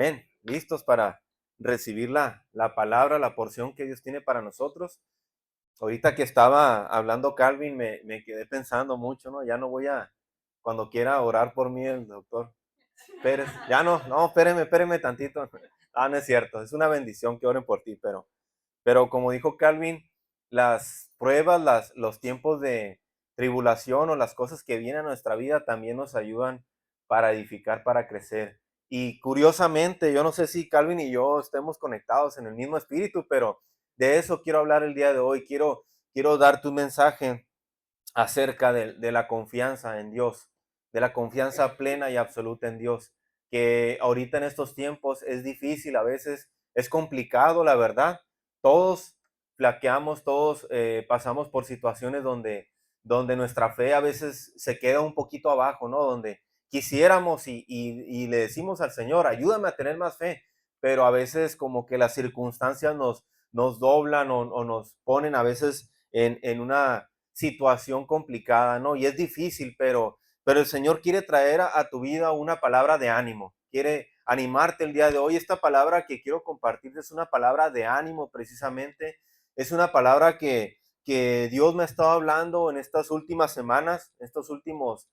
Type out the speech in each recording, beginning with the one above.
Ven, listos para recibir la palabra, la porción que Dios tiene para nosotros. Ahorita que estaba hablando Calvin, me quedé pensando mucho, ¿no? Ya no voy a, cuando quiera orar por mí el doctor Pérez, ya no, espéreme tantito. Ah, no es cierto, es una bendición que oren por ti, pero como dijo Calvin, las pruebas, los tiempos de tribulación o las cosas que vienen a nuestra vida también nos ayudan para edificar, para crecer. Y curiosamente, yo no sé si Calvin y yo estemos conectados en el mismo espíritu, pero de eso quiero hablar el día de hoy. Quiero darte un mensaje acerca de la confianza en Dios, de la confianza plena y absoluta en Dios, que ahorita en estos tiempos es difícil, a veces es complicado, la verdad. Todos flaqueamos, todos pasamos por situaciones donde nuestra fe a veces se queda un poquito abajo, ¿no? Donde quisiéramos y le decimos al Señor, ayúdame a tener más fe, pero a veces como que las circunstancias nos doblan o nos ponen a veces en una situación complicada, ¿no? Y es difícil, pero el Señor quiere traer a tu vida una palabra de ánimo, quiere animarte el día de hoy. Esta palabra que quiero compartirte es una palabra de ánimo precisamente, es una palabra que Dios me ha estado hablando en estas últimas semanas, estos últimos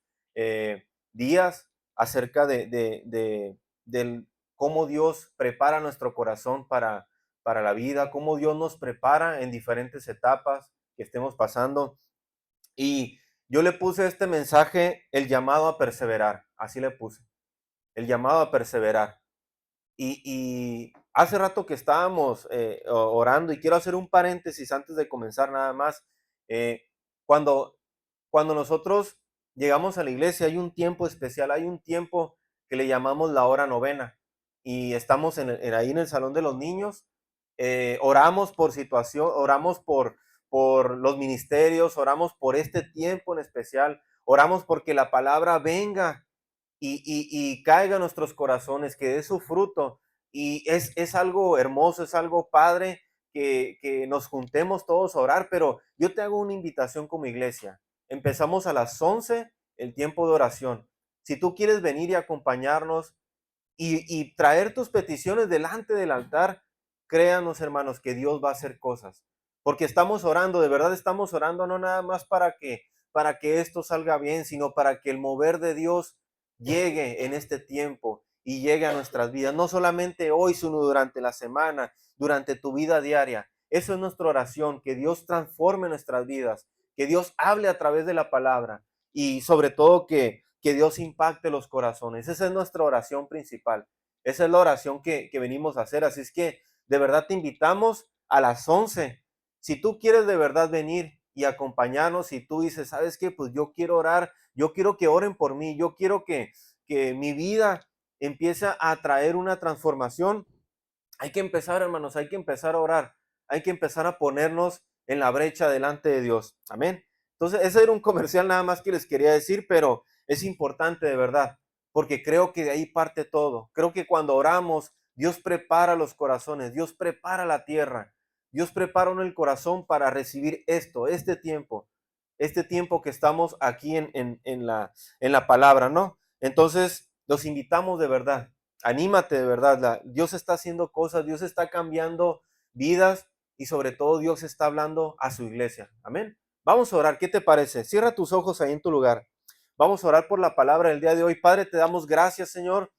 días, acerca del cómo Dios prepara nuestro corazón para la vida, cómo Dios nos prepara en diferentes etapas que estemos pasando. Y yo le puse este mensaje, el llamado a perseverar, así le puse, el llamado a perseverar. Y hace rato que estábamos orando y quiero hacer un paréntesis antes de comenzar nada más. Eh, cuando, cuando nosotros llegamos a la iglesia hay un tiempo especial, hay un tiempo que le llamamos la hora novena y estamos ahí en el salón de los niños, oramos por situación, oramos por los ministerios, oramos por este tiempo en especial, oramos porque la palabra venga y caiga en nuestros corazones, que dé su fruto. Y es algo hermoso, es algo padre que nos juntemos todos a orar, pero yo te hago una invitación como iglesia. Empezamos a las 11 el tiempo de oración. Si tú quieres venir y acompañarnos y traer tus peticiones delante del altar, créanos hermanos que Dios va a hacer cosas. Porque estamos orando, de verdad estamos orando no nada más para que esto salga bien, sino para que el mover de Dios llegue en este tiempo y llegue a nuestras vidas, no solamente hoy, sino durante la semana, durante tu vida diaria. Eso es nuestra oración, que Dios transforme nuestras vidas, que Dios hable a través de la palabra y sobre todo que Dios impacte los corazones. Esa es nuestra oración principal. Esa es la oración que venimos a hacer. Así es que de verdad te invitamos a las 11. Si tú quieres de verdad venir y acompañarnos, y tú dices, ¿sabes qué? Pues yo quiero orar, yo quiero que oren por mí, yo quiero que mi vida empiece a traer una transformación. Hay que empezar, hermanos, hay que empezar a orar, hay que empezar a ponernos en la brecha delante de Dios. Amén. Entonces, ese era un comercial nada más que les quería decir, pero es importante de verdad, porque creo que de ahí parte todo. Creo que cuando oramos, Dios prepara los corazones, Dios prepara la tierra, Dios prepara uno el corazón para recibir esto, este tiempo que estamos aquí en la palabra, ¿no? Entonces, los invitamos de verdad. Anímate de verdad, Dios está haciendo cosas, Dios está cambiando vidas y sobre todo Dios está hablando a su iglesia. Amén. Vamos a orar, ¿qué te parece? Cierra tus ojos ahí en tu lugar. Vamos a orar por la palabra del día de hoy. Padre, te damos gracias, Señor.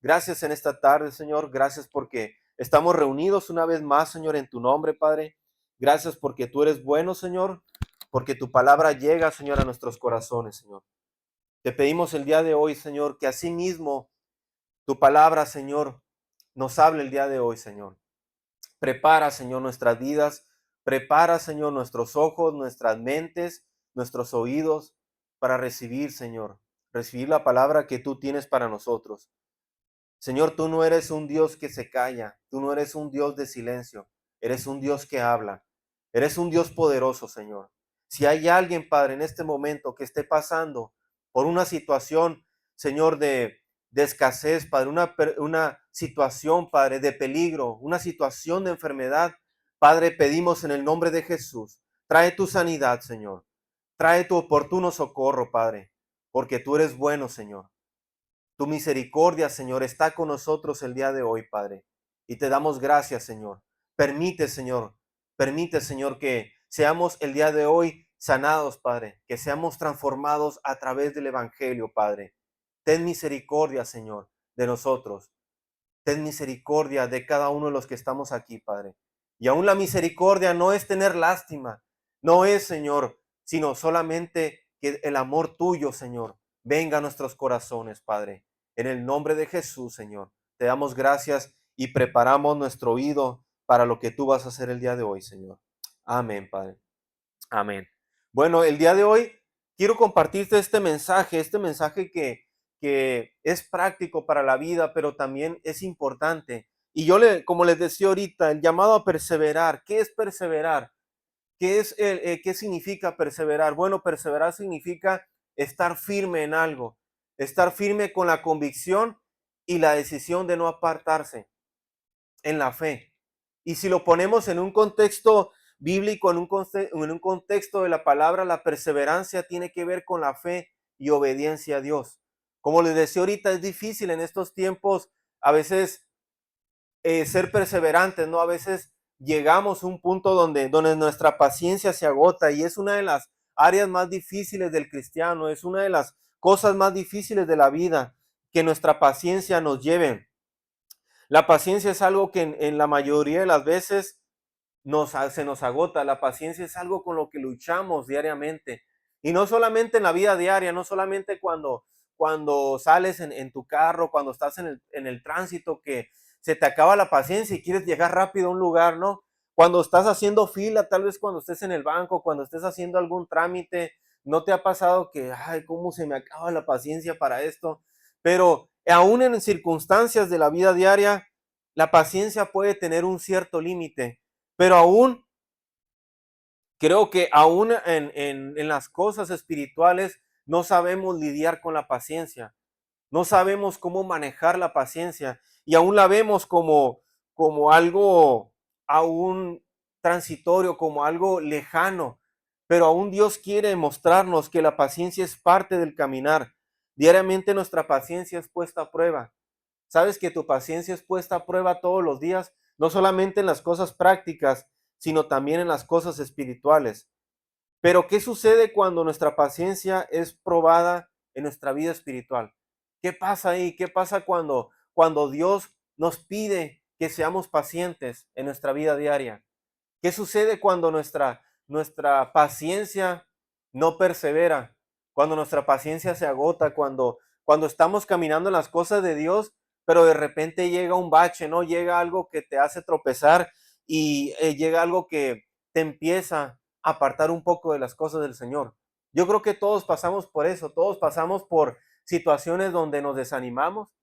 Gracias en esta tarde, Señor. Gracias porque estamos reunidos una vez más, Señor, en tu nombre, Padre. Gracias porque tú eres bueno, Señor, porque tu palabra llega, Señor, a nuestros corazones, Señor. Te pedimos el día de hoy, Señor, que así mismo tu palabra, Señor, nos hable el día de hoy, Señor. Prepara, Señor, nuestras vidas. Prepara, Señor, nuestros ojos, nuestras mentes, nuestros oídos para recibir, Señor, recibir la palabra que tú tienes para nosotros. Señor, tú no eres un Dios que se calla, tú no eres un Dios de silencio, eres un Dios que habla, eres un Dios poderoso, Señor. Si hay alguien, Padre, en este momento que esté pasando por una situación, Señor, de escasez, Padre, una situación, Padre, de peligro, una situación de enfermedad, Padre, pedimos en el nombre de Jesús, trae tu sanidad, Señor, trae tu oportuno socorro, Padre, porque tú eres bueno, Señor. Tu misericordia, Señor, está con nosotros el día de hoy, Padre. Y te damos gracias, Señor. Permite, Señor, permite, Señor, que seamos el día de hoy sanados, Padre, que seamos transformados a través del Evangelio, Padre. Ten misericordia, Señor, de nosotros. Ten misericordia de cada uno de los que estamos aquí, Padre. Y aún la misericordia no es tener lástima, no es, Señor, sino solamente que el amor tuyo, Señor, venga a nuestros corazones, Padre. En el nombre de Jesús, Señor, te damos gracias y preparamos nuestro oído para lo que tú vas a hacer el día de hoy, Señor. Amén, Padre. Amén. Bueno, el día de hoy quiero compartirte este mensaje que es práctico para la vida, pero también es importante. Y como les decía ahorita, el llamado a perseverar. ¿Qué es perseverar? ¿Qué significa perseverar? Bueno, perseverar significa estar firme en algo, estar firme con la convicción y la decisión de no apartarse en la fe. Y si lo ponemos en un contexto bíblico, en un contexto de la palabra, la perseverancia tiene que ver con la fe y obediencia a Dios. Como les decía ahorita, es difícil en estos tiempos a veces ser perseverantes, ¿no? A veces llegamos a un punto donde nuestra paciencia se agota y es una de las áreas más difíciles del cristiano, es una de las cosas más difíciles de la vida, que nuestra paciencia nos lleve. La paciencia es algo que en la mayoría de las veces se nos agota. La paciencia es algo con lo que luchamos diariamente. Y no solamente en la vida diaria, no solamente cuando sales en tu carro, cuando estás en el tránsito, que se te acaba la paciencia y quieres llegar rápido a un lugar, ¿no? Cuando estás haciendo fila, tal vez cuando estés en el banco, cuando estés haciendo algún trámite, ¿no te ha pasado que, ay, cómo se me acaba la paciencia para esto? Pero aún en circunstancias de la vida diaria, la paciencia puede tener un cierto límite, pero aún creo que aún en las cosas espirituales no sabemos lidiar con la paciencia, no sabemos cómo manejar la paciencia y aún la vemos como algo aún transitorio, como algo lejano, pero aún Dios quiere mostrarnos que la paciencia es parte del caminar. Diariamente nuestra paciencia es puesta a prueba. Sabes que tu paciencia es puesta a prueba todos los días, no solamente en las cosas prácticas, sino también en las cosas espirituales. Pero ¿qué sucede cuando nuestra paciencia es probada en nuestra vida espiritual? ¿Qué pasa ahí? ¿Qué pasa cuando Dios nos pide que seamos pacientes en nuestra vida diaria? ¿Qué sucede cuando nuestra paciencia no persevera? Cuando nuestra paciencia se agota, cuando estamos caminando en las cosas de Dios, pero de repente llega un bache, ¿no? Llega algo que te hace tropezar y llega algo que te empieza a apartar un poco de las cosas del Señor. Yo creo que todos pasamos por eso, todos pasamos por situaciones donde nos desanimamos.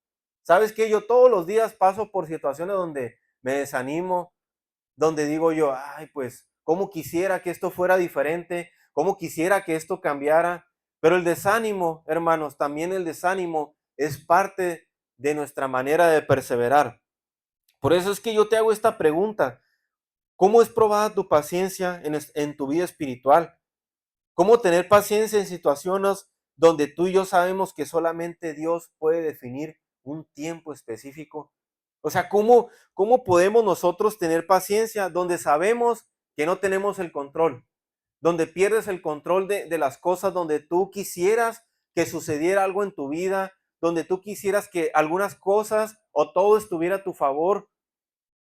¿Sabes qué? Yo todos los días paso por situaciones donde me desanimo, donde digo yo, ay, pues, cómo quisiera que esto fuera diferente, cómo quisiera que esto cambiara. Pero el desánimo, hermanos, también el desánimo es parte de nuestra manera de perseverar. Por eso es que yo te hago esta pregunta. ¿Cómo es probada tu paciencia en tu vida espiritual? ¿Cómo tener paciencia en situaciones donde tú y yo sabemos que solamente Dios puede definir un tiempo específico? O sea, ¿cómo podemos nosotros tener paciencia donde sabemos que no tenemos el control? Donde pierdes el control de las cosas, donde tú quisieras que sucediera algo en tu vida, donde tú quisieras que algunas cosas o todo estuviera a tu favor,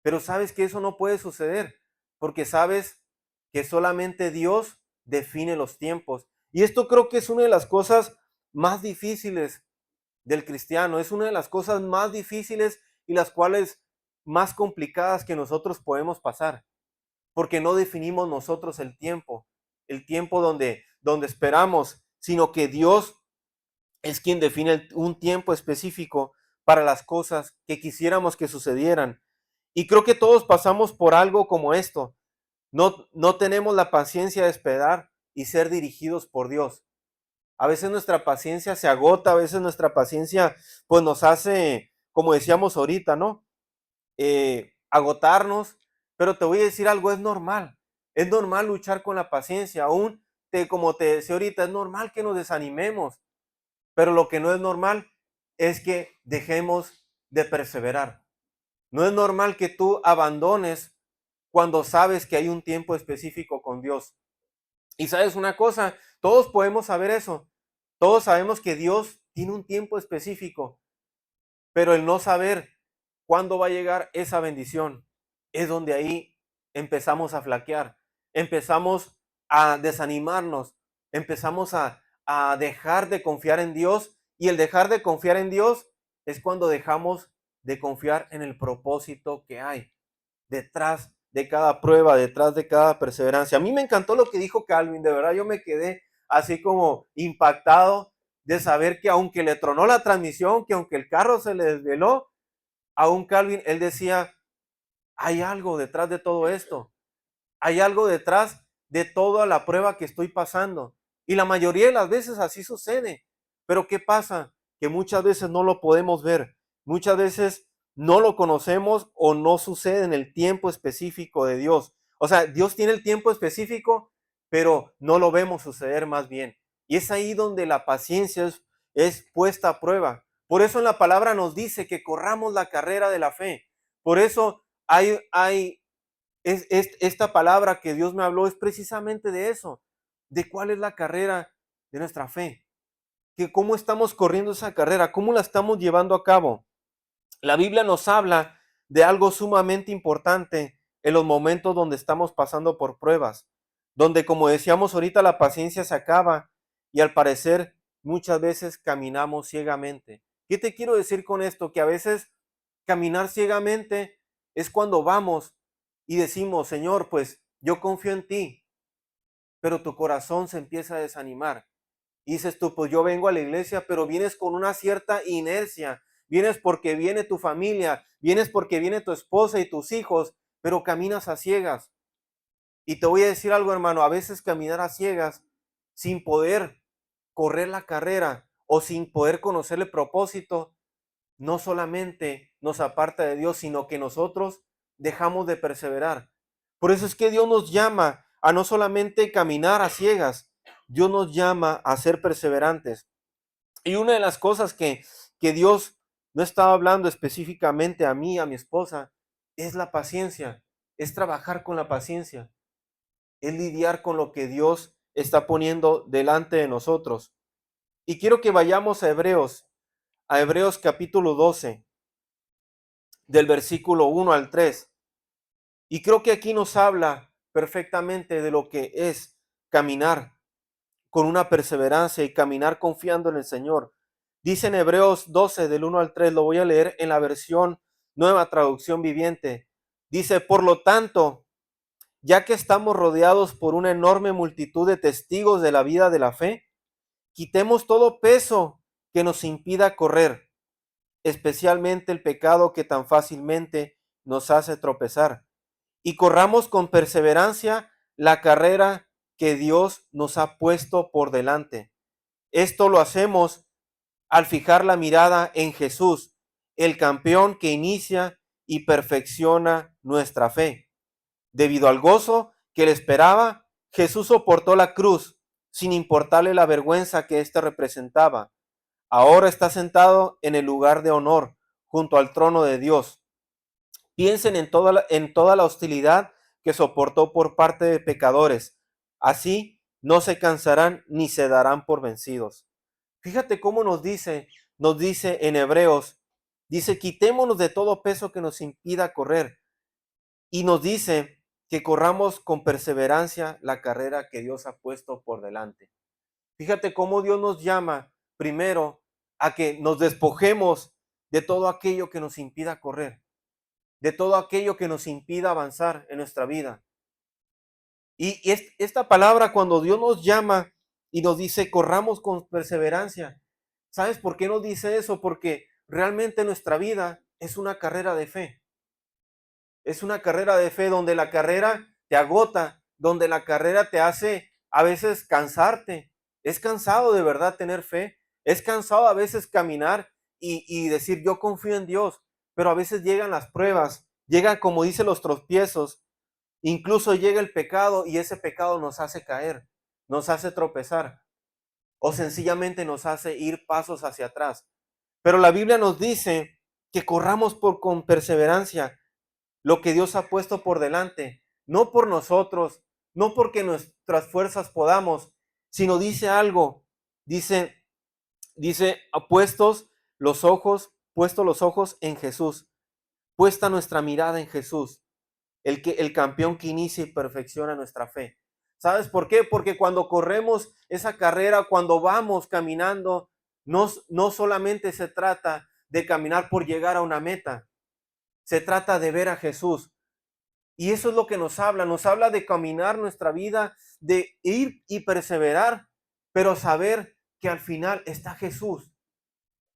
pero sabes que eso no puede suceder, porque sabes que solamente Dios define los tiempos. Y esto creo que es una de las cosas más difíciles del cristiano, es una de las cosas más difíciles y las cuales más complicadas que nosotros podemos pasar, porque no definimos nosotros el tiempo donde esperamos, sino que Dios es quien define un tiempo específico para las cosas que quisiéramos que sucedieran. Y creo que todos pasamos por algo como esto. No tenemos la paciencia de esperar y ser dirigidos por Dios. A veces nuestra paciencia se agota, a veces nuestra paciencia pues nos hace, como decíamos ahorita, ¿no? Agotarnos, pero te voy a decir algo, es normal luchar con la paciencia, como te decía ahorita, es normal que nos desanimemos, pero lo que no es normal es que dejemos de perseverar. No es normal que tú abandones cuando sabes que hay un tiempo específico con Dios. Y sabes una cosa, todos podemos saber eso. Todos sabemos que Dios tiene un tiempo específico, pero el no saber cuándo va a llegar esa bendición es donde ahí empezamos a flaquear, empezamos a desanimarnos, empezamos a dejar de confiar en Dios, y el dejar de confiar en Dios es cuando dejamos de confiar en el propósito que hay detrás de cada prueba, detrás de cada perseverancia. A mí me encantó lo que dijo Calvin, de verdad yo me quedé así como impactado de saber que aunque le tronó la transmisión, que aunque el carro se le desveló, aún Calvin, él decía, hay algo detrás de todo esto, hay algo detrás de toda la prueba que estoy pasando. Y la mayoría de las veces así sucede. Pero ¿qué pasa? Que muchas veces no lo podemos ver. Muchas veces no lo conocemos o no sucede en el tiempo específico de Dios. O sea, Dios tiene el tiempo específico, pero no lo vemos suceder más bien. Y es ahí donde la paciencia es puesta a prueba. Por eso en la palabra nos dice que corramos la carrera de la fe. Por eso esta palabra que Dios me habló es precisamente de eso, de cuál es la carrera de nuestra fe, que cómo estamos corriendo esa carrera, cómo la estamos llevando a cabo. La Biblia nos habla de algo sumamente importante en los momentos donde estamos pasando por pruebas, donde, como decíamos ahorita, la paciencia se acaba y al parecer muchas veces caminamos ciegamente. ¿Qué te quiero decir con esto? Que a veces caminar ciegamente es cuando vamos y decimos, Señor, pues yo confío en ti, pero tu corazón se empieza a desanimar. Y dices tú, pues yo vengo a la iglesia, pero vienes con una cierta inercia. Vienes porque viene tu familia, vienes porque viene tu esposa y tus hijos, pero caminas a ciegas. Y te voy a decir algo, hermano, a veces caminar a ciegas sin poder correr la carrera o sin poder conocer el propósito, no solamente nos aparta de Dios, sino que nosotros dejamos de perseverar. Por eso es que Dios nos llama a no solamente caminar a ciegas, Dios nos llama a ser perseverantes. Y una de las cosas que Dios no estaba hablando específicamente a mí, a mi esposa, es la paciencia, es trabajar con la paciencia, es lidiar con lo que Dios está poniendo delante de nosotros. Y quiero que vayamos a Hebreos capítulo 12, del versículo 1 al 3. Y creo que aquí nos habla perfectamente de lo que es caminar con una perseverancia y caminar confiando en el Señor. Dice en Hebreos 12, del 1 al 3, lo voy a leer en la versión Nueva Traducción Viviente. Dice, por lo tanto, ya que estamos rodeados por una enorme multitud de testigos de la vida de la fe, quitemos todo peso que nos impida correr, especialmente el pecado que tan fácilmente nos hace tropezar, y corramos con perseverancia la carrera que Dios nos ha puesto por delante. Esto lo hacemos al fijar la mirada en Jesús, el campeón que inicia y perfecciona nuestra fe. Debido al gozo que le esperaba, Jesús soportó la cruz sin importarle la vergüenza que ésta representaba. Ahora está sentado en el lugar de honor junto al trono de Dios. Piensen en toda la hostilidad que soportó por parte de pecadores. Así no se cansarán ni se darán por vencidos. Fíjate cómo nos dice en Hebreos, dice, quitémonos de todo peso que nos impida correr. Y nos dice que corramos con perseverancia la carrera que Dios ha puesto por delante. Fíjate cómo Dios nos llama primero a que nos despojemos de todo aquello que nos impida correr, de todo aquello que nos impida avanzar en nuestra vida. Y esta palabra, cuando Dios nos llama y nos dice, corramos con perseverancia, ¿sabes por qué nos dice eso? Porque realmente nuestra vida es una carrera de fe. Es una carrera de fe donde la carrera te agota, donde la carrera te hace a veces cansarte. Es cansado de verdad tener fe. Es cansado a veces caminar y decir, yo confío en Dios. Pero a veces llegan las pruebas, llegan, como dice, los tropiezos. Incluso llega el pecado y ese pecado nos hace caer, nos hace tropezar o sencillamente nos hace ir pasos hacia atrás. Pero la Biblia nos dice que corramos con perseverancia lo que Dios ha puesto por delante, no por nosotros, no porque nuestras fuerzas podamos, sino dice algo, dice, dice, puestos los ojos en Jesús, puesta nuestra mirada en Jesús, el campeón que inicia y perfecciona nuestra fe. ¿Sabes por qué? Porque cuando corremos esa carrera, cuando vamos caminando, no solamente se trata de caminar por llegar a una meta, se trata de ver a Jesús. Y eso es lo que nos habla de caminar nuestra vida, de ir y perseverar, pero saber que al final está Jesús.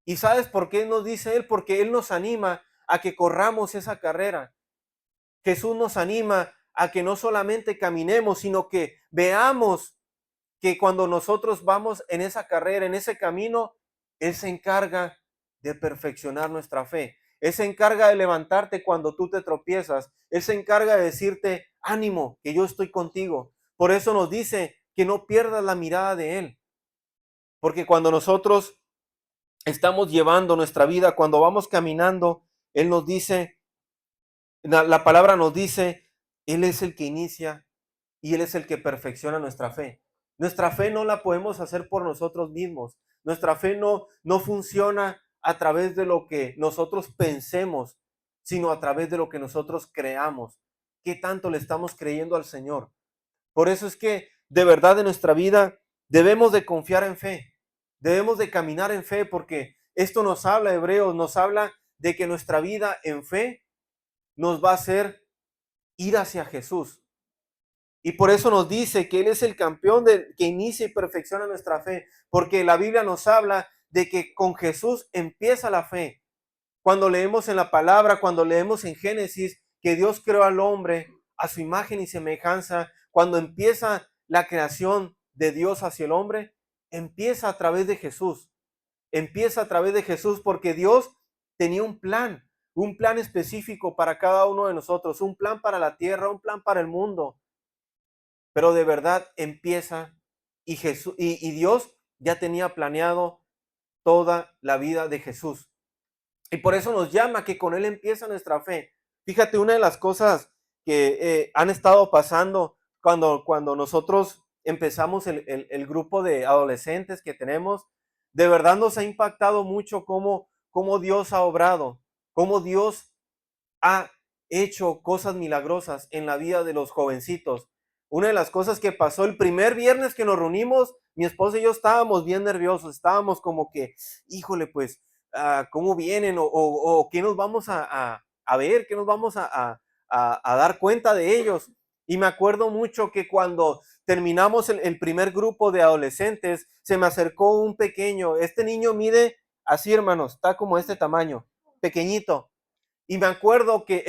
¿Y sabes por qué nos dice Él? Porque Él nos anima a que corramos esa carrera. Jesús nos anima a que no solamente caminemos, sino que veamos que cuando nosotros vamos en esa carrera, en ese camino, Él se encarga de perfeccionar nuestra fe. Él se encarga de levantarte cuando tú te tropiezas. Él se encarga de decirte, ánimo, que yo estoy contigo. Por eso nos dice que no pierdas la mirada de Él. Porque cuando nosotros estamos llevando nuestra vida, cuando vamos caminando, Él nos dice, la palabra nos dice, Él es el que inicia y Él es el que perfecciona nuestra fe. Nuestra fe no la podemos hacer por nosotros mismos. Nuestra fe no funciona a través de lo que nosotros pensemos, sino a través de lo que nosotros creamos. ¿Qué tanto le estamos creyendo al Señor? Por eso es que de verdad en nuestra vida debemos de confiar en fe. Debemos de caminar en fe porque esto nos habla, Hebreos, nos habla de que nuestra vida en fe nos va a hacer ir hacia Jesús. Y por eso nos dice que Él es el campeón que inicia y perfecciona nuestra fe, porque la Biblia nos habla de que con Jesús empieza la fe. Cuando leemos en la palabra, cuando leemos en Génesis que Dios creó al hombre a su imagen y semejanza, cuando empieza la creación de Dios hacia el hombre, empieza a través de Jesús. Empieza a través de Jesús porque Dios tenía un plan específico para cada uno de nosotros, un plan para la tierra, un plan para el mundo. Pero de verdad empieza y Jesús y Dios ya tenía planeado toda la vida de Jesús. Y por eso nos llama que con Él empieza nuestra fe. Fíjate, una de las cosas que han estado pasando cuando nosotros empezamos el grupo de adolescentes que tenemos, de verdad nos ha impactado mucho cómo Dios ha obrado, cómo Dios ha hecho cosas milagrosas en la vida de los jovencitos. Una de las cosas que pasó el primer viernes que nos reunimos, mi esposa y yo estábamos bien nerviosos, estábamos como que, híjole, pues, ¿cómo vienen? O qué nos vamos a ver, qué nos vamos a dar cuenta de ellos. Y me acuerdo mucho que cuando terminamos el primer grupo de adolescentes, se me acercó un pequeño, este niño mide así, hermanos, está como este tamaño, pequeñito. Y me acuerdo que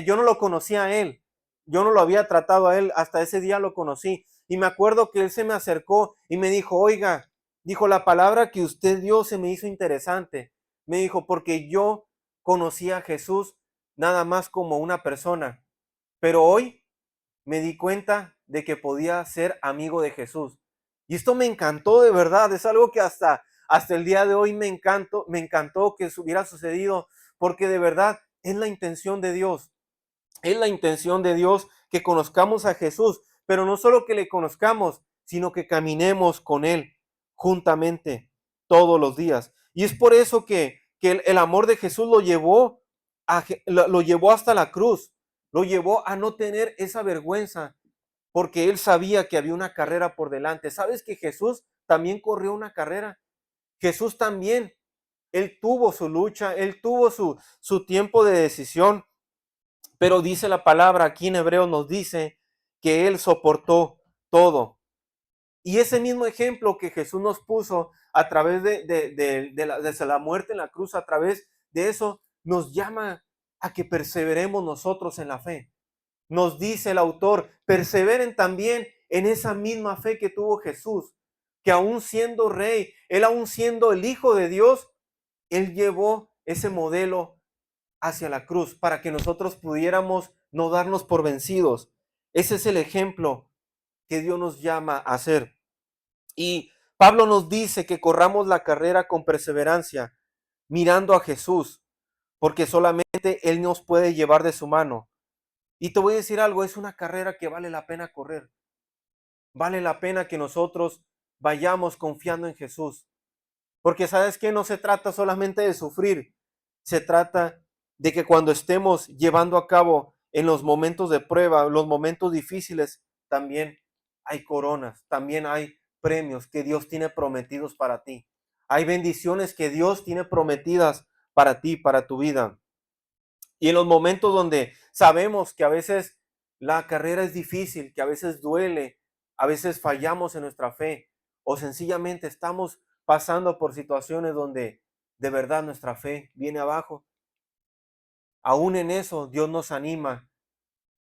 yo no lo conocía a él, yo no lo había tratado a él, hasta ese día lo conocí. Y me acuerdo que él se me acercó y me dijo, oiga, dijo, la palabra que usted dio se me hizo interesante. Me dijo, porque yo conocí a Jesús nada más como una persona, pero hoy me di cuenta de que podía ser amigo de Jesús. Y esto me encantó de verdad, es algo que hasta el día de hoy me encantó que eso hubiera sucedido, porque de verdad es la intención de Dios. Es la intención de Dios que conozcamos a Jesús, pero no solo que le conozcamos, sino que caminemos con Él juntamente todos los días. Y es por eso que el amor de Jesús lo llevó hasta la cruz, lo llevó a no tener esa vergüenza, porque Él sabía que había una carrera por delante. ¿Sabes que Jesús también corrió una carrera? Jesús también, Él tuvo su lucha, Él tuvo su tiempo de decisión, pero dice la palabra aquí en Hebreo, nos dice que Él soportó todo. Y ese mismo ejemplo que Jesús nos puso a través desde la muerte en la cruz, a través de eso, nos llama a que perseveremos nosotros en la fe. Nos dice el autor, perseveren también en esa misma fe que tuvo Jesús, que aún siendo rey, Él aún siendo el Hijo de Dios, Él llevó ese modelo hacia la cruz para que nosotros pudiéramos no darnos por vencidos. Ese es el ejemplo que Dios nos llama a hacer. Y Pablo nos dice que corramos la carrera con perseverancia. mirando a Jesús, porque solamente Él nos puede llevar de su mano. Y te voy a decir algo, es una carrera que vale la pena correr. Vale la pena que nosotros vayamos confiando en Jesús. Porque sabes que no se trata solamente de sufrir, se trata de que cuando estemos llevando a cabo en los momentos de prueba, los momentos difíciles, también hay coronas, también hay premios que Dios tiene prometidos para ti. Hay bendiciones que Dios tiene prometidas para ti, para tu vida. Y en los momentos donde sabemos que a veces la carrera es difícil, que a veces duele, a veces fallamos en nuestra fe o sencillamente estamos pasando por situaciones donde de verdad nuestra fe viene abajo, aún en eso Dios nos anima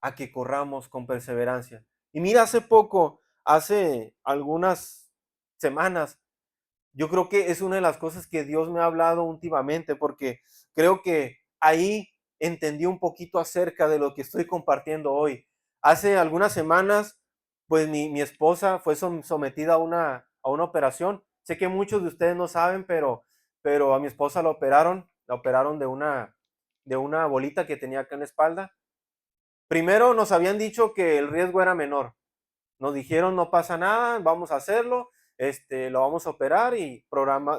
a que corramos con perseverancia. Y mira, hace poco, hace algunas semanas, yo creo que es una de las cosas que Dios me ha hablado últimamente, porque creo que ahí entendí un poquito acerca de lo que estoy compartiendo hoy. Hace algunas semanas, pues mi esposa fue sometida a una operación. Sé que muchos de ustedes no saben, pero a mi esposa la operaron de una bolita que tenía acá en la espalda. Primero nos habían dicho que el riesgo era menor. Nos dijeron, no pasa nada, vamos a hacerlo, lo vamos a operar y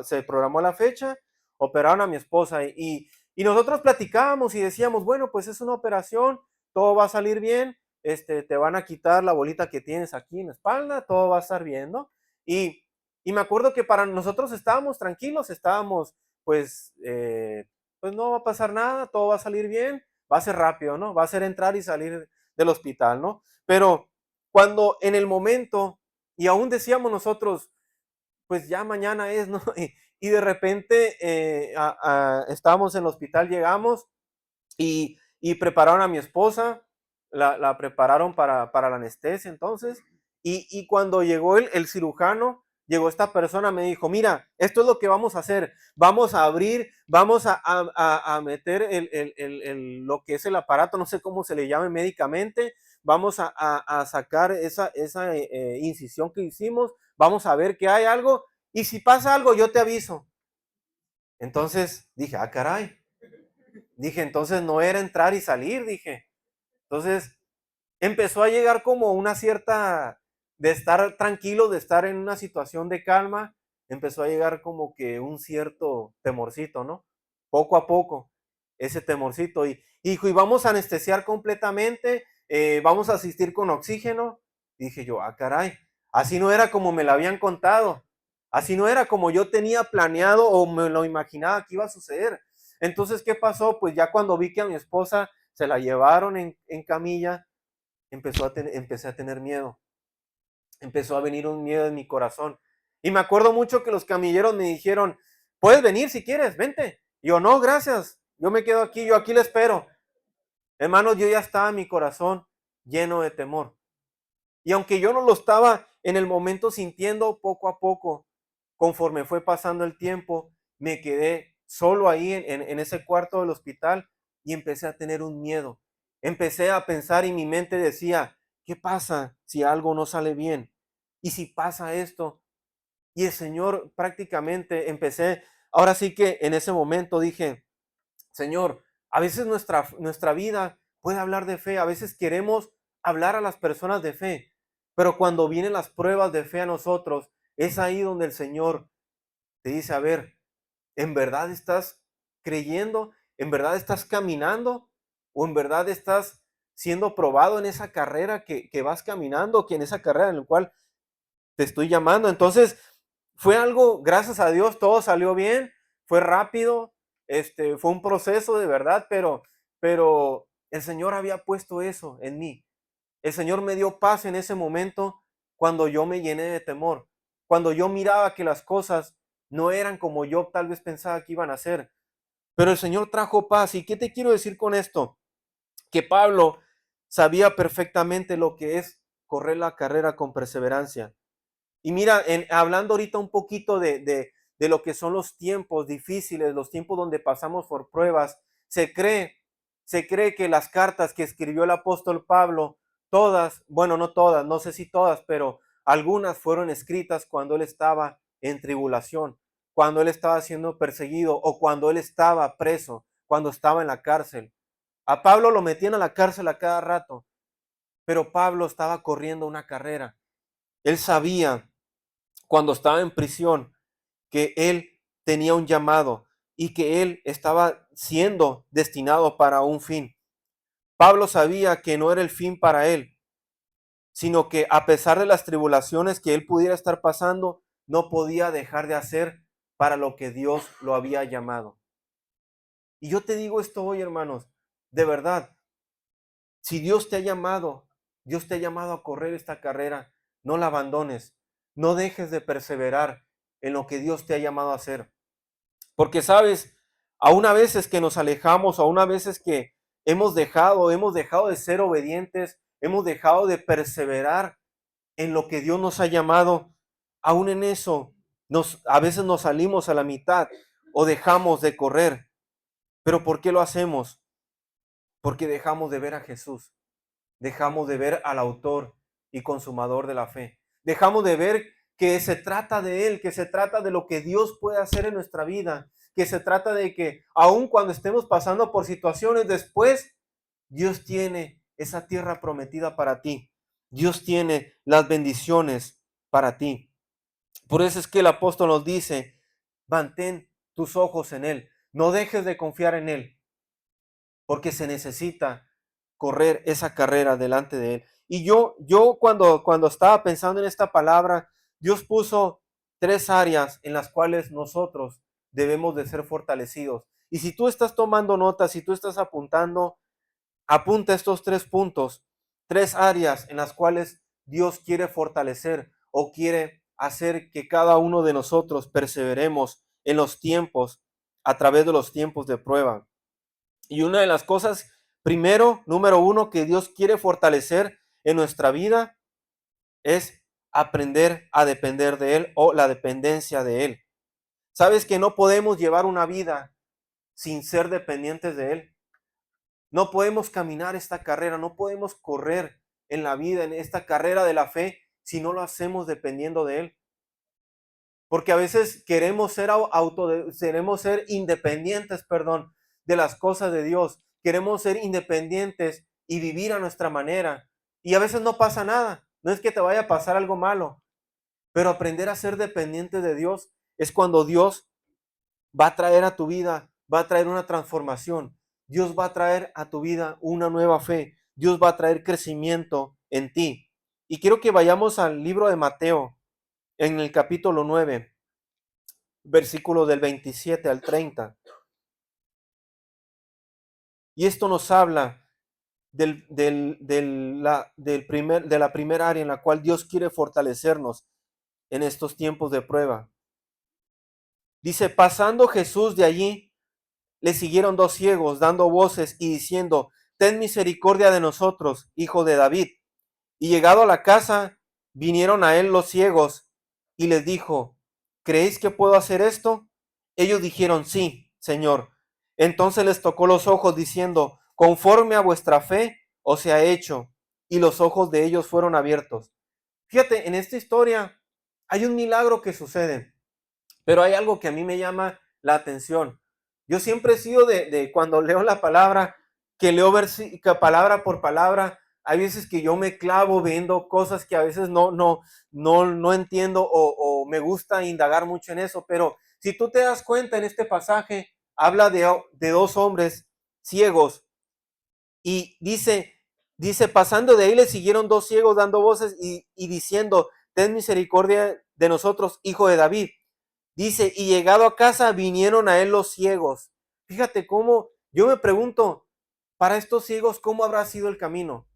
se programó la fecha, operaron a mi esposa y nosotros platicábamos y decíamos, bueno, pues es una operación, todo va a salir bien, te van a quitar la bolita que tienes aquí en la espalda, todo va a estar bien, ¿no? Y, y me acuerdo que para nosotros estábamos tranquilos, estábamos, pues no va a pasar nada, todo va a salir bien, va a ser rápido, ¿no? Va a ser entrar y salir del hospital, ¿no? Pero cuando en el momento, y aún decíamos nosotros, pues ya mañana es, ¿no? Y de repente estábamos en el hospital, llegamos y prepararon a mi esposa, la prepararon para la anestesia entonces, y cuando llegó el cirujano, llegó esta persona, me dijo, mira, esto es lo que vamos a hacer, vamos a abrir, vamos a meter lo que es el aparato, no sé cómo se le llame médicamente, vamos a sacar esa incisión que hicimos, vamos a ver que hay algo, y si pasa algo, yo te aviso. Entonces dije, ah, caray, dije, entonces no era entrar y salir, dije. Entonces empezó a llegar como una cierta, de estar tranquilo, de estar en una situación de calma, empezó a llegar como que un cierto temorcito, ¿no? Poco a poco, ese temorcito. Y dijo, y vamos a anestesiar completamente, vamos a asistir con oxígeno. Dije yo, ah, caray, así no era como me lo habían contado, así no era como yo tenía planeado o me lo imaginaba que iba a suceder. Entonces, ¿qué pasó? Pues ya cuando vi que a mi esposa se la llevaron en camilla, empecé a tener miedo. Empezó a venir un miedo en mi corazón. Y me acuerdo mucho que los camilleros me dijeron, puedes venir si quieres, vente. Y yo, no, gracias, yo me quedo aquí, yo aquí le espero. Hermanos, yo ya estaba en mi corazón lleno de temor. Y aunque yo no lo estaba en el momento sintiendo, poco a poco, conforme fue pasando el tiempo, me quedé solo ahí en ese cuarto del hospital y empecé a tener un miedo. Empecé a pensar y mi mente decía, ¿qué pasa si algo no sale bien? ¿Y si pasa esto? Y el Señor prácticamente ahora sí que en ese momento dije, Señor, a veces nuestra vida puede hablar de fe, a veces queremos hablar a las personas de fe, pero cuando vienen las pruebas de fe a nosotros, es ahí donde el Señor te dice, a ver, ¿en verdad estás creyendo? ¿En verdad estás caminando? ¿O en verdad estás siendo probado en esa carrera que vas caminando, que en esa carrera en la cual te estoy llamando? Entonces, fue algo, gracias a Dios, todo salió bien, fue rápido, fue un proceso de verdad, pero el Señor había puesto eso en mí. El Señor me dio paz en ese momento cuando yo me llené de temor, cuando yo miraba que las cosas no eran como yo tal vez pensaba que iban a ser. Pero el Señor trajo paz. ¿Y qué te quiero decir con esto? Que Pablo sabía perfectamente lo que es correr la carrera con perseverancia. Y mira, hablando ahorita un poquito de lo que son los tiempos difíciles, los tiempos donde pasamos por pruebas, se cree que las cartas que escribió el apóstol Pablo, todas, bueno, no todas, no sé si todas, pero algunas fueron escritas cuando él estaba en tribulación. cuando él estaba siendo perseguido o cuando él estaba preso, cuando estaba en la cárcel. A Pablo lo metían a la cárcel a cada rato, pero Pablo estaba corriendo una carrera. Él sabía cuando estaba en prisión que él tenía un llamado y que él estaba siendo destinado para un fin. Pablo sabía que no era el fin para él, sino que a pesar de las tribulaciones que él pudiera estar pasando, no podía dejar de hacer para lo que Dios lo había llamado. Y yo te digo esto hoy, hermanos, de verdad, si Dios te ha llamado, Dios te ha llamado a correr esta carrera, no la abandones, no dejes de perseverar en lo que Dios te ha llamado a hacer. Porque sabes, aún a veces que nos alejamos, aún a veces que hemos dejado de ser obedientes, hemos dejado de perseverar en lo que Dios nos ha llamado, aún en eso, a veces nos salimos a la mitad o dejamos de correr. ¿Pero por qué lo hacemos? Porque dejamos de ver a Jesús, dejamos de ver al autor y consumador de la fe. Dejamos de ver que se trata de Él, que se trata de lo que Dios puede hacer en nuestra vida, que se trata de que aun cuando estemos pasando por situaciones después, Dios tiene esa tierra prometida para ti. Dios tiene las bendiciones para ti. Por eso es que el apóstol nos dice, mantén tus ojos en Él, no dejes de confiar en Él, porque se necesita correr esa carrera delante de Él. Y yo cuando estaba pensando en esta palabra, Dios puso 3 áreas en las cuales nosotros debemos de ser fortalecidos. Y si tú estás tomando notas, si tú estás apuntando, apunta estos 3 puntos, 3 áreas en las cuales Dios quiere fortalecer o quiere hacer que cada uno de nosotros perseveremos en los tiempos, a través de los tiempos de prueba. Y una de las cosas, primero, número uno, que Dios quiere fortalecer en nuestra vida es aprender a depender de Él o la dependencia de Él. ¿Sabes que no podemos llevar una vida sin ser dependientes de Él? No podemos caminar esta carrera, no podemos correr en la vida, en esta carrera de la fe, si no lo hacemos dependiendo de Él. Porque a veces queremos ser independientes, perdón, de las cosas de Dios. Queremos ser independientes y vivir a nuestra manera. Y a veces no pasa nada. No es que te vaya a pasar algo malo, pero aprender a ser dependiente de Dios es cuando Dios va a traer a tu vida, va a traer una transformación. Dios va a traer a tu vida una nueva fe. Dios va a traer crecimiento en ti. Y quiero que vayamos al libro de Mateo, en el capítulo 9, versículo del 27 al 30. Y esto nos habla de la primera área en la cual Dios quiere fortalecernos en estos tiempos de prueba. Dice, pasando Jesús de allí, le siguieron 2 ciegos, dando voces y diciendo, ten misericordia de nosotros, hijo de David. Y llegado a la casa, vinieron a él los ciegos, y les dijo, ¿creéis que puedo hacer esto? Ellos dijeron, sí, Señor. Entonces les tocó los ojos, diciendo, conforme a vuestra fe os sea hecho. Y los ojos de ellos fueron abiertos. Fíjate, en esta historia hay un milagro que sucede, pero hay algo que a mí me llama la atención. Yo siempre he sido de cuando leo la palabra, que leo que palabra por palabra. Hay veces que yo me clavo viendo cosas que a veces no entiendo o me gusta indagar mucho en eso. Pero si tú te das cuenta en este pasaje, habla de 2 hombres ciegos y dice, pasando de ahí le siguieron 2 ciegos dando voces y diciendo, ten misericordia de nosotros, hijo de David. Dice, y llegado a casa vinieron a él los ciegos. Fíjate cómo, yo me pregunto, para estos ciegos, ¿cómo habrá sido el camino?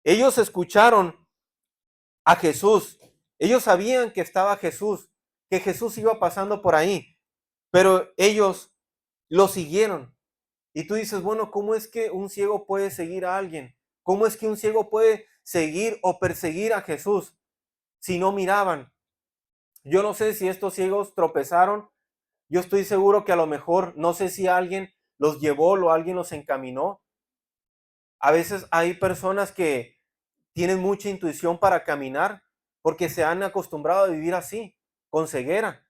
Ellos escucharon a Jesús. Ellos sabían que estaba Jesús, que Jesús iba pasando por ahí, pero ellos lo siguieron. Y tú dices, bueno, ¿cómo es que un ciego puede seguir a alguien? ¿Cómo es que un ciego puede seguir o perseguir a Jesús si no miraban? Yo no sé si estos ciegos tropezaron. Yo estoy seguro que a lo mejor, no sé si alguien los llevó o alguien los encaminó. A veces hay personas que tienen mucha intuición para caminar porque se han acostumbrado a vivir así, con ceguera.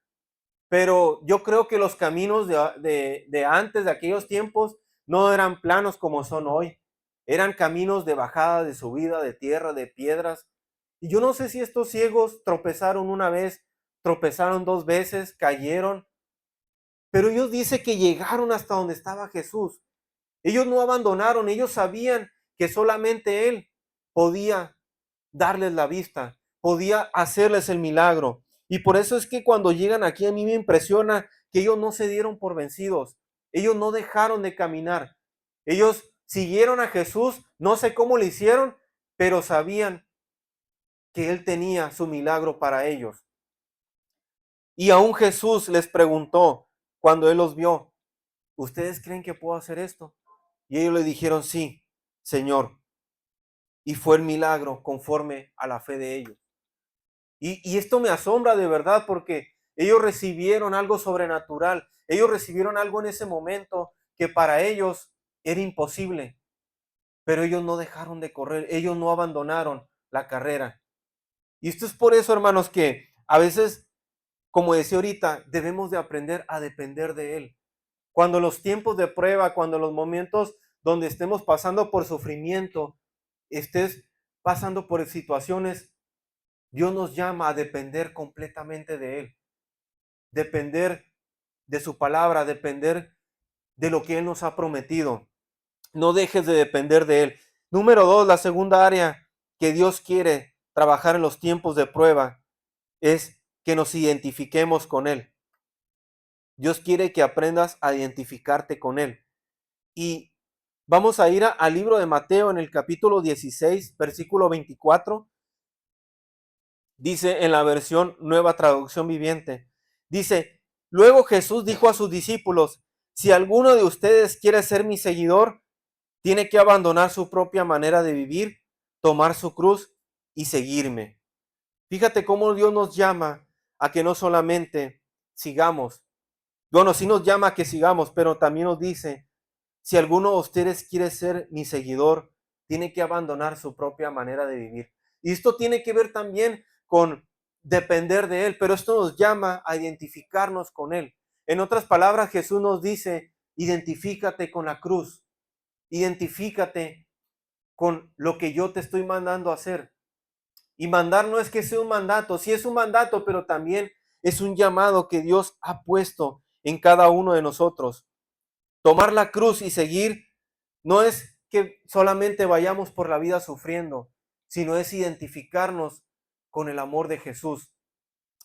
Pero yo creo que los caminos de antes, de aquellos tiempos, no eran planos como son hoy. Eran caminos de bajada, de subida, de tierra, de piedras. Y yo no sé si estos ciegos tropezaron una vez, tropezaron dos veces, cayeron, pero ellos dice que llegaron hasta donde estaba Jesús. Ellos no abandonaron, ellos sabían que solamente Él podía darles la vista, podía hacerles el milagro. Y por eso es que cuando llegan aquí a mí me impresiona que ellos no se dieron por vencidos, ellos no dejaron de caminar, ellos siguieron a Jesús, no sé cómo lo hicieron, pero sabían que Él tenía su milagro para ellos. Y aún Jesús les preguntó cuando Él los vio, ¿ustedes creen que puedo hacer esto? Y ellos le dijeron, sí, Señor. Y fue el milagro conforme a la fe de ellos. Y esto me asombra de verdad porque ellos recibieron algo sobrenatural. Ellos recibieron algo en ese momento que para ellos era imposible. Pero ellos no dejaron de correr. Ellos no abandonaron la carrera. Y esto es por eso, hermanos, que a veces, como decía ahorita, debemos de aprender a depender de Él. Cuando los tiempos de prueba, cuando los momentos donde estemos pasando por sufrimiento, estés pasando por situaciones, Dios nos llama a depender completamente de Él, depender de su palabra, depender de lo que Él nos ha prometido. No dejes de depender de Él. Número dos, la segunda área que Dios quiere trabajar en los tiempos de prueba es que nos identifiquemos con Él. Dios quiere que aprendas a identificarte con Él. Y vamos a ir al libro de Mateo en el capítulo 16, versículo 24. Dice en la versión Nueva Traducción Viviente. Dice, luego Jesús dijo a sus discípulos, si alguno de ustedes quiere ser mi seguidor, tiene que abandonar su propia manera de vivir, tomar su cruz y seguirme. Fíjate cómo Dios nos llama a que no solamente sigamos. Bueno, sí nos llama a que sigamos, pero también nos dice, si alguno de ustedes quiere ser mi seguidor, tiene que abandonar su propia manera de vivir. Y esto tiene que ver también con depender de Él, pero esto nos llama a identificarnos con Él. En otras palabras, Jesús nos dice, identifícate con la cruz, identifícate con lo que yo te estoy mandando a hacer. Y mandar no es que sea un mandato, sí es un mandato, pero también es un llamado que Dios ha puesto en cada uno de nosotros. Tomar la cruz y seguir no es que solamente vayamos por la vida sufriendo, sino es identificarnos con el amor de Jesús.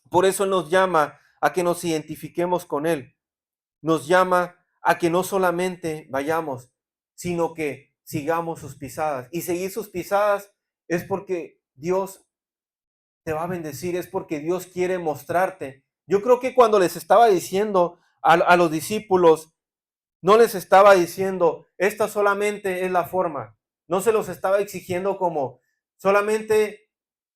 Por eso Él nos llama a que nos identifiquemos con Él. Nos llama a que no solamente vayamos, sino que sigamos sus pisadas. Y seguir sus pisadas es porque Dios te va a bendecir, es porque Dios quiere mostrarte. Yo creo que cuando les estaba diciendo a los discípulos, no les estaba diciendo, esta solamente es la forma. No se los estaba exigiendo como, solamente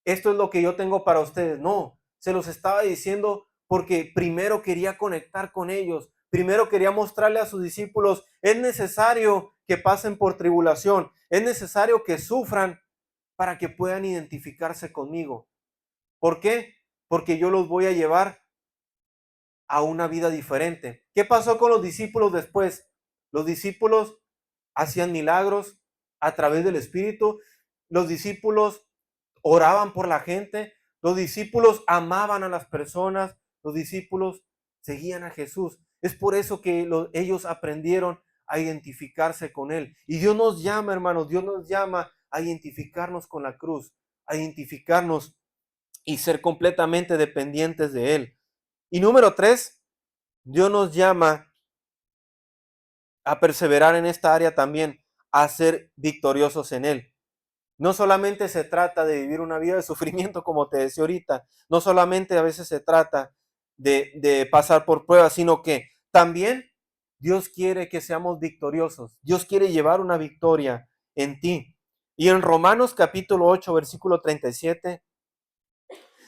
esto es lo que yo tengo para ustedes. No, se los estaba diciendo porque primero quería conectar con ellos. Primero quería mostrarle a sus discípulos, es necesario que pasen por tribulación. Es necesario que sufran para que puedan identificarse conmigo. ¿Por qué? Porque yo los voy a llevar a una vida diferente. ¿Qué pasó con los discípulos después? Los discípulos hacían milagros a través del Espíritu. Los discípulos oraban por la gente. Los discípulos amaban a las personas. Los discípulos seguían a Jesús. Es por eso que ellos aprendieron a identificarse con Él. Y Dios nos llama, hermanos, Dios nos llama a identificarnos con la cruz, a identificarnos y ser completamente dependientes de Él. Y número tres, Dios nos llama a perseverar en esta área también, a ser victoriosos en Él. No solamente se trata de vivir una vida de sufrimiento, como te decía ahorita, no solamente a veces se trata de pasar por pruebas, sino que también Dios quiere que seamos victoriosos. Dios quiere llevar una victoria en ti. Y en Romanos capítulo 8, versículo 37,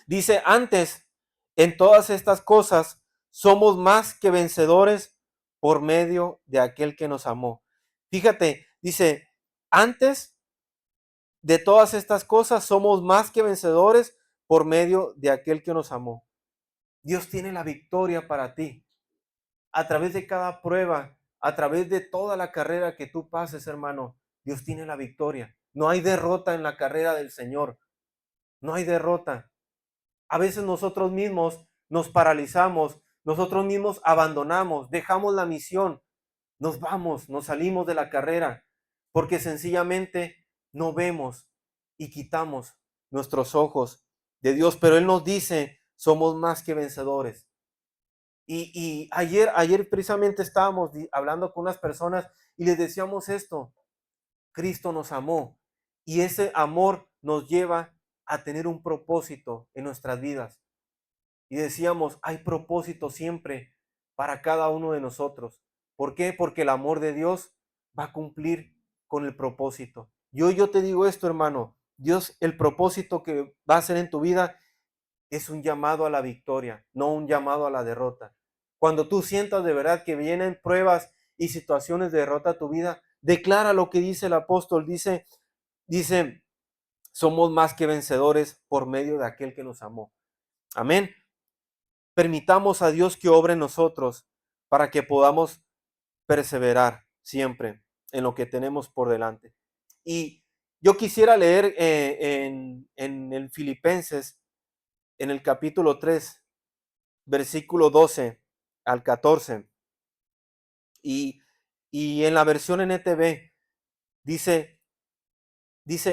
dice, antes, en todas estas cosas, somos más que vencedores por medio de aquel que nos amó. Fíjate, dice, antes de todas estas cosas, somos más que vencedores por medio de aquel que nos amó. Dios tiene la victoria para ti. A través de cada prueba, a través de toda la carrera que tú pases, hermano, Dios tiene la victoria. No hay derrota en la carrera del Señor. No hay derrota. A veces nosotros mismos nos paralizamos, nosotros mismos abandonamos, dejamos la misión, nos vamos, nos salimos de la carrera, porque sencillamente no vemos y quitamos nuestros ojos de Dios. Pero Él nos dice, somos más que vencedores. Y ayer precisamente estábamos hablando con unas personas y les decíamos esto: Cristo nos amó y ese amor nos lleva a tener un propósito en nuestras vidas. Y decíamos, hay propósito siempre para cada uno de nosotros. ¿Por qué? Porque el amor de Dios va a cumplir con el propósito. Yo te digo esto, hermano, Dios, el propósito que va a hacer en tu vida es un llamado a la victoria, no un llamado a la derrota. Cuando tú sientas de verdad que vienen pruebas y situaciones de derrota a tu vida, declara lo que dice el apóstol. Dice, somos más que vencedores por medio de aquel que nos amó. Amén. Permitamos a Dios que obre en nosotros para que podamos perseverar siempre en lo que tenemos por delante. Y yo quisiera leer en el Filipenses, en el capítulo 3, versículo 12 al 14. Y, y en la versión NTV dice,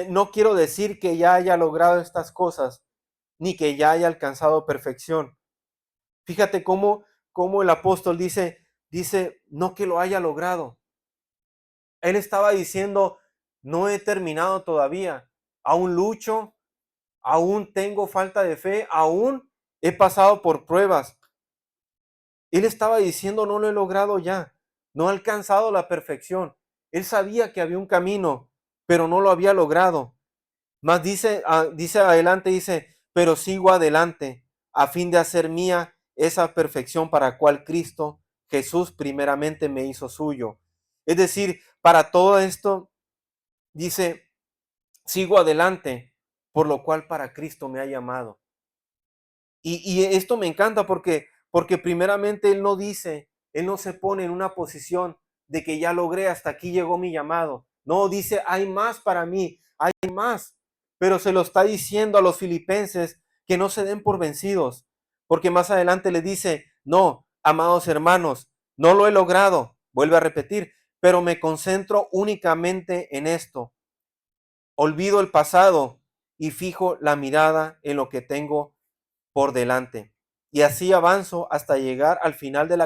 no quiero decir que ya haya logrado estas cosas, ni que ya haya alcanzado perfección. Fíjate cómo el apóstol dice, no que lo haya logrado. Él estaba diciendo, no he terminado todavía, aún lucho, aún tengo falta de fe, aún he pasado por pruebas. Él estaba diciendo, no lo he logrado ya, no he alcanzado la perfección. Él sabía que había un camino, pero no lo había logrado. Más dice adelante, dice, pero sigo adelante a fin de hacer mía esa perfección para cual Cristo Jesús primeramente me hizo suyo. Es decir, para todo esto, dice, sigo adelante, por lo cual para Cristo me ha llamado. Y esto me encanta porque primeramente Él no se pone en una posición de que ya logré, hasta aquí llegó mi llamado. No, dice, hay más para mí, hay más. Pero se lo está diciendo a los filipenses que no se den por vencidos, porque más adelante le dice, no, amados hermanos, no lo he logrado, vuelve a repetir, pero me concentro únicamente en esto. Olvido el pasado y fijo la mirada en lo que tengo por delante. Y así avanzo hasta llegar al final de la...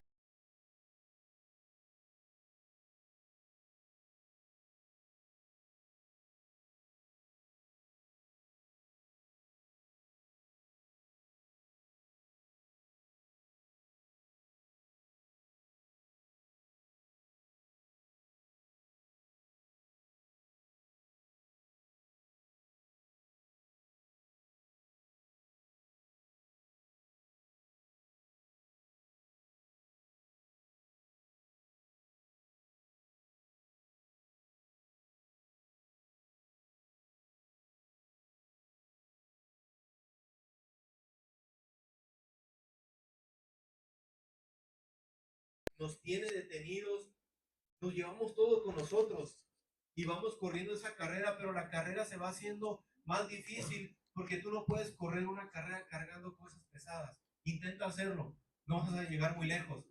Nos tiene detenidos, nos llevamos todo con nosotros y vamos corriendo esa carrera, pero la carrera se va haciendo más difícil porque tú no puedes correr una carrera cargando cosas pesadas. Intenta hacerlo, no vas a llegar muy lejos.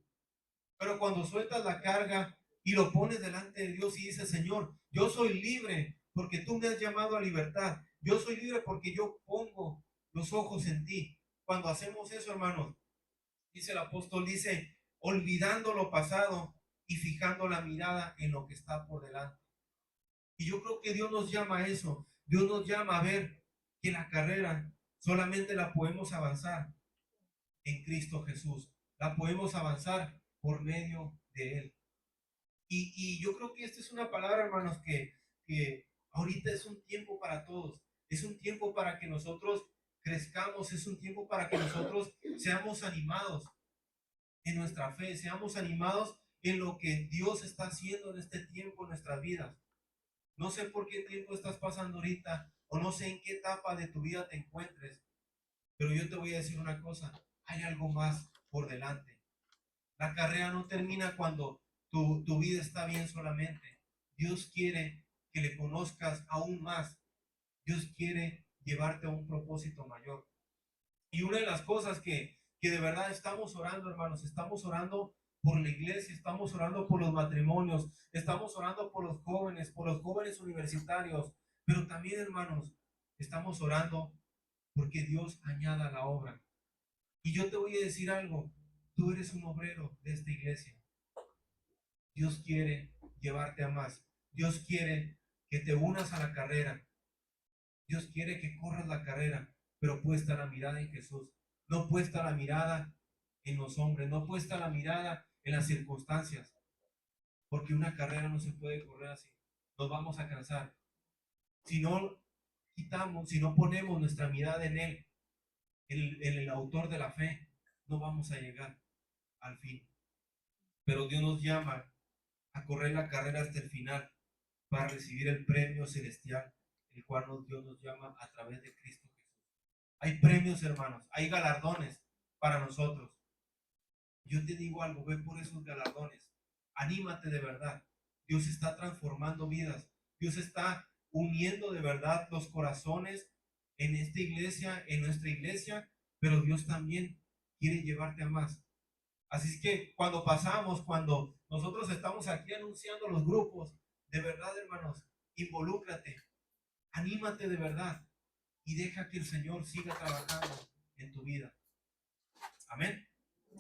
Pero cuando sueltas la carga y lo pones delante de Dios y dices, Señor, yo soy libre porque tú me has llamado a libertad. Yo soy libre porque yo pongo los ojos en ti. Cuando hacemos eso, hermanos, dice el apóstol, dice, olvidando lo pasado y fijando la mirada en lo que está por delante. Y yo creo que Dios nos llama a eso. Dios nos llama a ver que la carrera solamente la podemos avanzar en Cristo Jesús. La podemos avanzar por medio de Él. Y yo creo que esta es una palabra, hermanos, que ahorita es un tiempo para todos. Es un tiempo para que nosotros crezcamos, es un tiempo para que nosotros seamos animados en nuestra fe, seamos animados en lo que Dios está haciendo en este tiempo en nuestras vidas. No sé por qué tiempo estás pasando ahorita o no sé en qué etapa de tu vida te encuentres, pero yo te voy a decir una cosa. hay algo más por delante. La carrera no termina cuando tu vida está bien solamente. Dios quiere que le conozcas aún más. Dios quiere llevarte a un propósito mayor. Y una de las cosas que de verdad estamos orando, hermanos, estamos orando por la iglesia, estamos orando por los matrimonios, estamos orando por los jóvenes universitarios, pero también, hermanos, estamos orando porque Dios añada la obra. Y yo te voy a decir algo, tú eres un obrero de esta iglesia. Dios quiere llevarte a más. Dios quiere que te unas a la carrera. Dios quiere que corras la carrera, pero puesta la mirada en Jesús. No puesta la mirada en los hombres, no puesta la mirada en las circunstancias, porque una carrera no se puede correr así. Nos vamos a cansar. Si no quitamos, si no ponemos nuestra mirada en Él, en el autor de la fe, no vamos a llegar al fin. Pero Dios nos llama a correr la carrera hasta el final para recibir el premio celestial, el cual Dios nos llama a través de Cristo Jesús. Hay premios, hermanos, hay galardones para nosotros. Yo te digo algo, ve por esos galardones. Anímate de verdad. Dios está transformando vidas. Dios está uniendo de verdad los corazones en esta iglesia, en nuestra iglesia, pero Dios también quiere llevarte a más. Así es que cuando nosotros estamos aquí anunciando los grupos, de verdad, hermanos, involúcrate, anímate de verdad y deja que el Señor siga trabajando en tu vida. Amén.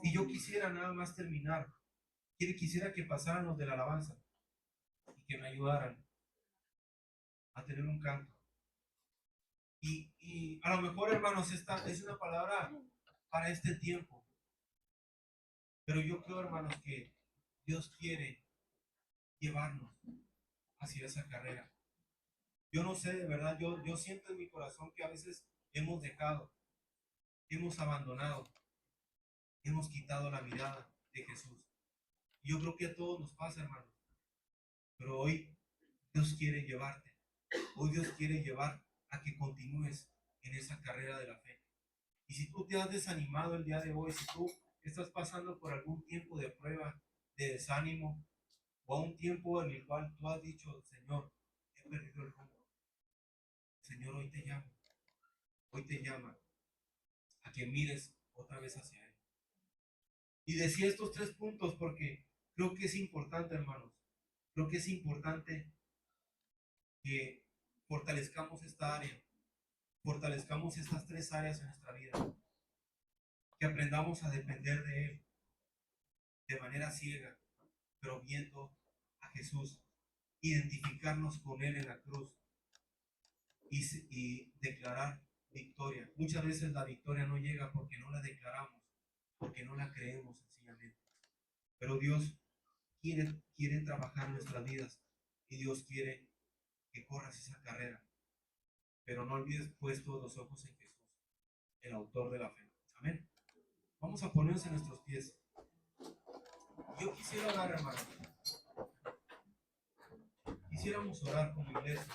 Y yo quisiera nada más terminar. Quisiera que pasaran los de la alabanza y que me ayudaran a tener un canto. Y a lo mejor, hermanos, esta es una palabra para este tiempo. Pero yo creo, hermanos, que Dios quiere llevarnos hacia esa carrera. Yo no sé, de verdad, yo siento en mi corazón que a veces hemos dejado, hemos abandonado, hemos quitado la mirada de Jesús. Y yo creo que a todos nos pasa, hermanos. Pero hoy Dios quiere llevarte. Hoy Dios quiere llevar a que continúes en esa carrera de la fe. Y si tú te has desanimado el día de hoy, si tú estás pasando por algún tiempo de prueba, de desánimo, o a un tiempo en el cual tú has dicho, Señor, he perdido el rumbo. Señor, hoy te llama a que mires otra vez hacia Él. Y decía estos 3 puntos porque creo que es importante, hermanos. Creo que es importante que fortalezcamos esta área, fortalezcamos estas 3 áreas en nuestra vida, que aprendamos a depender de Él de manera ciega, pero viendo a Jesús, identificarnos con Él en la cruz y declarar victoria. Muchas veces la victoria no llega porque no la declaramos, porque no la creemos sencillamente. Pero Dios quiere trabajar en nuestras vidas y Dios quiere que corras esa carrera. Pero no olvides puestos los ojos en Jesús, el autor de la fe. Amén. Vamos a ponernos en nuestros pies. Yo quisiera orar, hermano. Quisiéramos orar como iglesia.